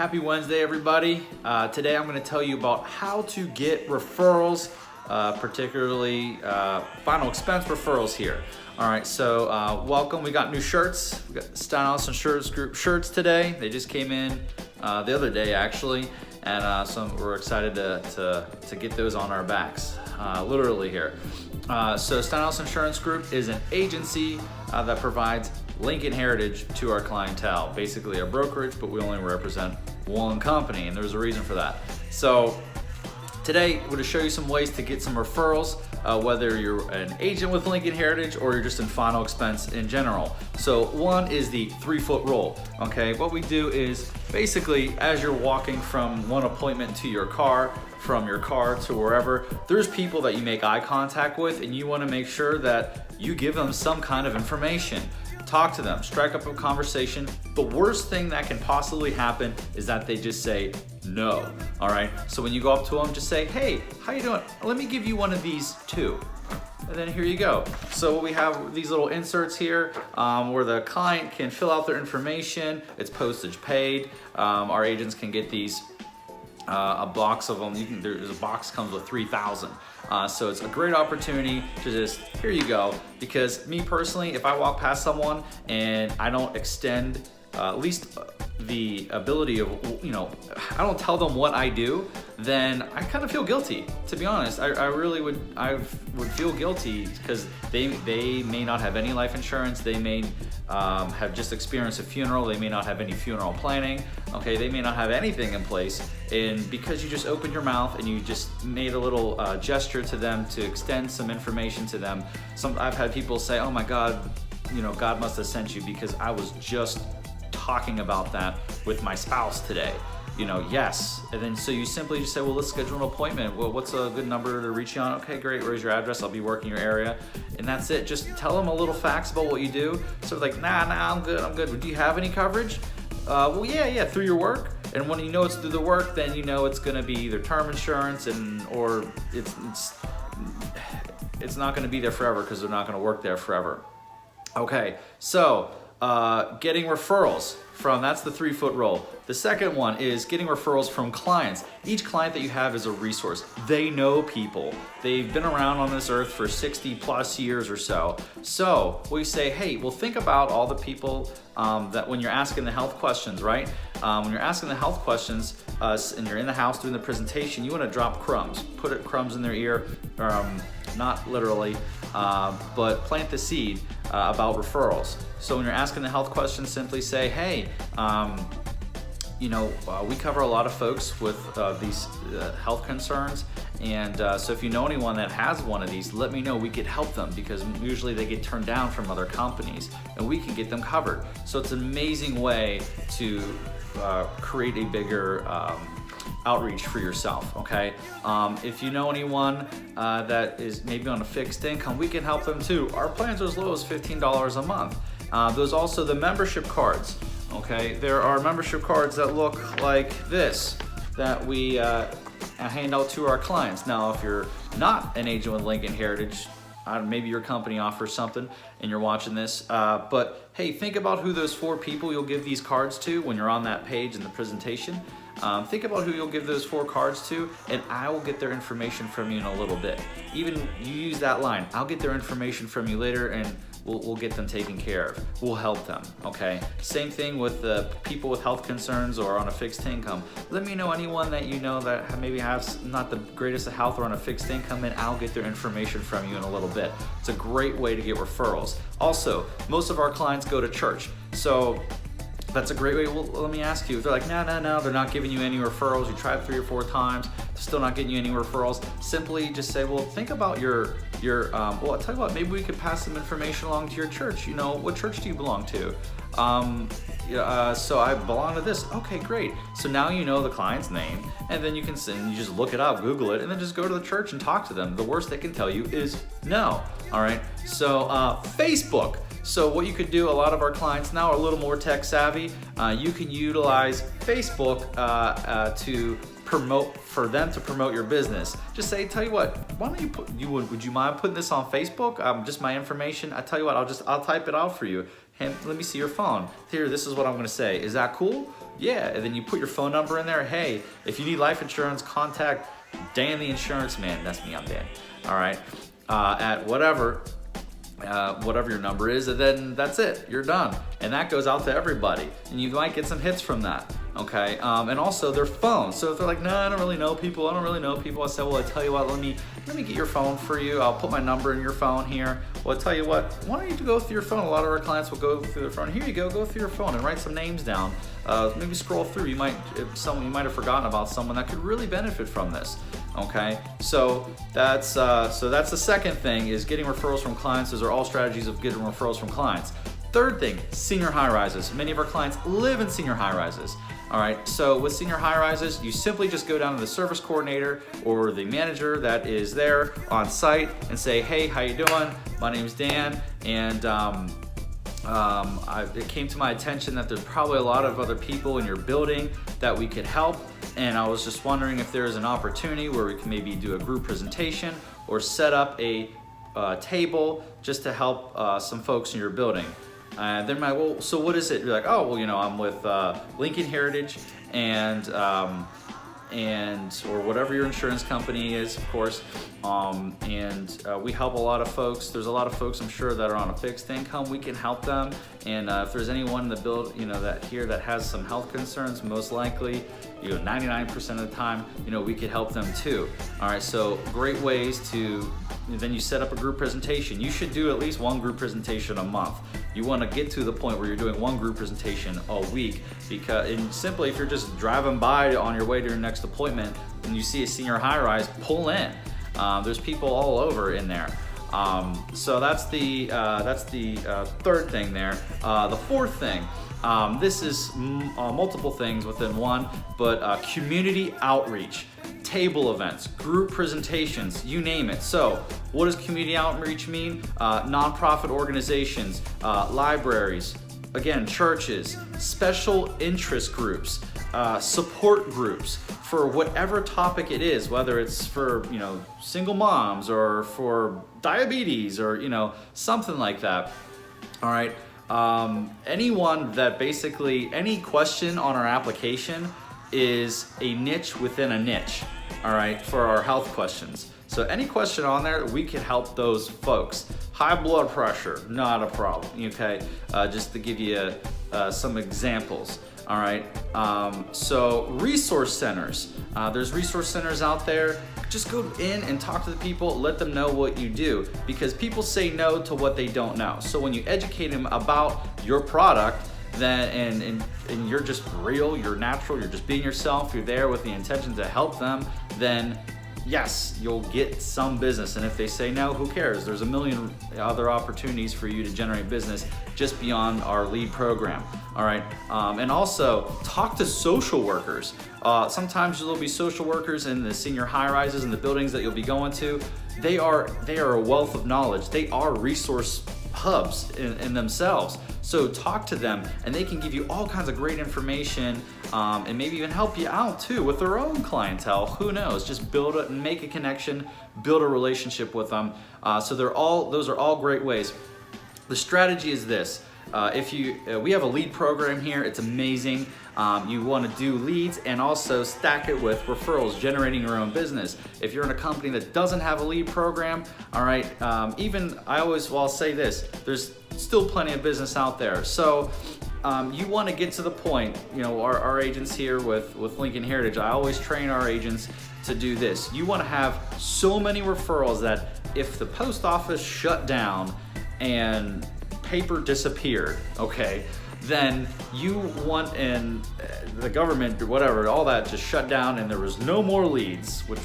Happy Wednesday, everybody. Today I'm going to tell you about how to get referrals, particularly final expense referrals here. All right, so welcome. We got new shirts. We got Steinhaus Insurance Group shirts today. They just came in the other day, actually, and so we're excited to get those on our backs, literally here. So Steinhaus Insurance Group is an agency that provides Lincoln Heritage to our clientele, basically a brokerage, but we only represent one company, and there's a reason for that. So today we're going to show you some ways to get some referrals, whether you're an agent with Lincoln Heritage or you're just in final expense in general. So one is the 3-foot rule. Okay, what we do is basically as you're walking from one appointment to your car, from your car to wherever, there's people that you make eye contact with, and you want to make sure that you give them some kind of information. Talk to them, strike up a conversation. The worst thing that can possibly happen is that they just say no. All right, so when you go up to them, just say, hey, how you doing? Let me give you one of these too. And then here you go. So we have these little inserts here where the client can fill out their information. It's postage paid. Our agents can get these, a box of them. There's a box comes with 3,000. So it's a great opportunity to just, here you go. Because me personally, if I walk past someone and I don't extend at least the ability of, I don't tell them what I do, then I kind of feel guilty, to be honest. I really would feel guilty because they may not have any life insurance. They may have just experienced a funeral. They may not have any funeral planning. Okay, they may not have anything in place. And because you just opened your mouth and you just made a little gesture to them to extend some information to them. I've had people say, oh my God, God must have sent you because I was just talking about that with my spouse today. Yes. And then so you simply just say, well, let's schedule an appointment. Well, what's a good number to reach you on? Okay, great. Where's your address? I'll be working your area. And that's it. Just tell them a little facts about what you do. So like, nah, I'm good. Do you have any coverage? Well, yeah, through your work. And when you know it's through the work, then you know it's going to be either term insurance or it's not going to be there forever because they're not going to work there forever. Okay, so getting referrals that's the 3-foot rule. The second one is getting referrals from clients. Each client that you have is a resource. They know people. They've been around on this earth for 60 plus years or so. So we say, hey, well, think about all the people that when you're asking the health questions, right? When you're asking the health questions and you're in the house doing the presentation, you want to drop crumbs. Put crumbs in their ear, not literally, but plant the seed about referrals. So when you're asking the health questions, simply say, hey, we cover a lot of folks with these health concerns, and so if you know anyone that has one of these, let me know. We could help them because usually they get turned down from other companies, and we can get them covered. So it's an amazing way to create a bigger outreach for yourself, okay? If you know anyone that is maybe on a fixed income, we can help them too. Our plans are as low as $15 a month. There's also the membership cards, okay? There are membership cards that look like this that we hand out to our clients. Now, if you're not an agent with Lincoln Heritage, maybe your company offers something and you're watching this, but hey, think about who those 4 people you'll give these cards to when you're on that page in the presentation. Think about who you'll give those 4 cards to, and I will get their information from you in a little bit. Even you use that line, I'll get their information from you later, and we'll get them taken care of. We'll help them, okay? Same thing with the people with health concerns or on a fixed income. Let me know anyone that you know that maybe has not the greatest of health or on a fixed income, and I'll get their information from you in a little bit. It's a great way to get referrals. Also, most of our clients go to church, so that's a great way. Well, let me ask you, if they're like, no, they're not giving you any referrals, you tried 3 or 4 times, they're still not getting you any referrals, simply just say, well, think about your well, I'll tell you what, maybe we could pass some information along to your church. What church do you belong to? So I belong to this. Okay, great. So now you know the client's name, and then you just look it up, Google it, and then just go to the church and talk to them. The worst they can tell you is no. All right, so Facebook. So what you could do, a lot of our clients now are a little more tech savvy. You can utilize Facebook for them to promote your business. Just say, tell you what, why don't would you mind putting this on Facebook? Just my information. I tell you what, I'll type it out for you. Let me see your phone. Here, this is what I'm gonna say. Is that cool? Yeah, and then you put your phone number in there. Hey, if you need life insurance, contact Dan the Insurance Man. That's me, I'm Dan. All right, at whatever your number is, and then that's it. You're done, and that goes out to everybody, and you might get some hits from that. Okay, and also their phones. So if they're like, no, I don't really know people. I said, well, I tell you what, let me get your phone for you. I'll put my number in your phone here. Well, I tell you what, why don't you go through your phone? A lot of our clients will go through their phone. Here you go through your phone and write some names down. Maybe scroll through. You might have forgotten about someone that could really benefit from this. Okay, so that's the second thing, is getting referrals from clients. Those are all strategies of getting referrals from clients. Third thing, senior high-rises. Many of our clients live in senior high-rises. All right, so with senior high-rises, you simply just go down to the service coordinator or the manager that is there on site and say, hey, how you doing? My name's Dan, and it came to my attention that there's probably a lot of other people in your building that we could help, and I was just wondering if there's an opportunity where we can maybe do a group presentation or set up a table just to help some folks in your building. They're like, well, so what is it? You're like, oh, well, I'm with Lincoln Heritage and or whatever your insurance company is, of course. We help a lot of folks. There's a lot of folks, I'm sure, that are on a fixed income. We can help them. And if there's anyone in the build, that has some health concerns, most likely, 99% of the time, we could help them too. All right, so great ways to. Then you set up a group presentation. You should do at least one group presentation a month. You want to get to the point where you're doing one group presentation a week, and simply if you're just driving by on your way to your next appointment and you see a senior high-rise, pull in. There's people all over in there. So that's the third thing there. The fourth thing, this is multiple things within one, but community outreach. Table events, group presentations, you name it. So what does community outreach mean? Nonprofit organizations, libraries, again, churches, special interest groups, support groups for whatever topic it is, whether it's for single moms or for diabetes or something like that. All right, anyone that basically, any question on our application is a niche within a niche, all right, for our health questions. So any question on there, we can help those folks. High blood pressure, not a problem, okay? Just to give you some examples, all right? So resource centers, there's resource centers out there. Just go in and talk to the people, let them know what you do, because people say no to what they don't know. So when you educate them about your product, then and you're just real, you're natural, you're just being yourself, you're there with the intention to help them, then yes, you'll get some business. And if they say no, who cares? There's a million other opportunities for you to generate business just beyond our lead program. All right, and also talk to social workers. Sometimes there'll be social workers in the senior high-rises and the buildings that you'll be going to. They are a wealth of knowledge. They are resource hubs in themselves. So talk to them, and they can give you all kinds of great information, and maybe even help you out too with their own clientele. Who knows? Just build it and make a connection, build a relationship with them. So those are all great ways. The strategy is this. We have a lead program here. It's amazing. You want to do leads and also stack it with referrals, generating your own business. If you're in a company that doesn't have a lead program, all right, I'll say this, there's still plenty of business out there. So you want to get to the point, our agents here with Lincoln Heritage, I always train our agents to do this. You want to have so many referrals that if the post office shut down and paper disappeared, okay, then you want, and the government or whatever, all that just shut down and there was no more leads, which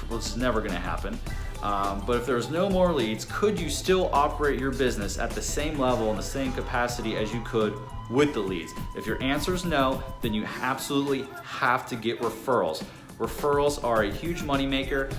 was never going to happen. But if there's no more leads, could you still operate your business at the same level and the same capacity as you could with the leads? If your answer is no, then you absolutely have to get referrals. Referrals are a huge moneymaker.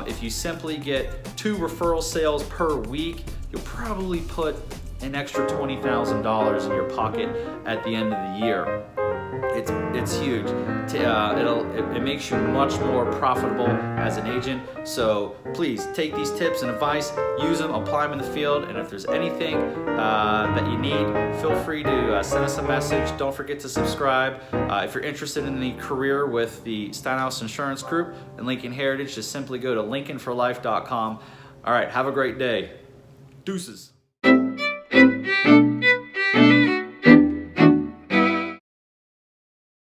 If you simply get 2 referral sales per week, you'll probably put an extra $20,000 in your pocket at the end of the year. it's huge. It makes you much more profitable as an agent. So please take these tips and advice, use them, apply them in the field, and if there's anything that you need, feel free to send us a message. Don't forget to subscribe. If you're interested in the career with the Steinhaus Insurance Group and Lincoln Heritage, just simply go to lincolnforlife.com. All right, have a great day. Deuces.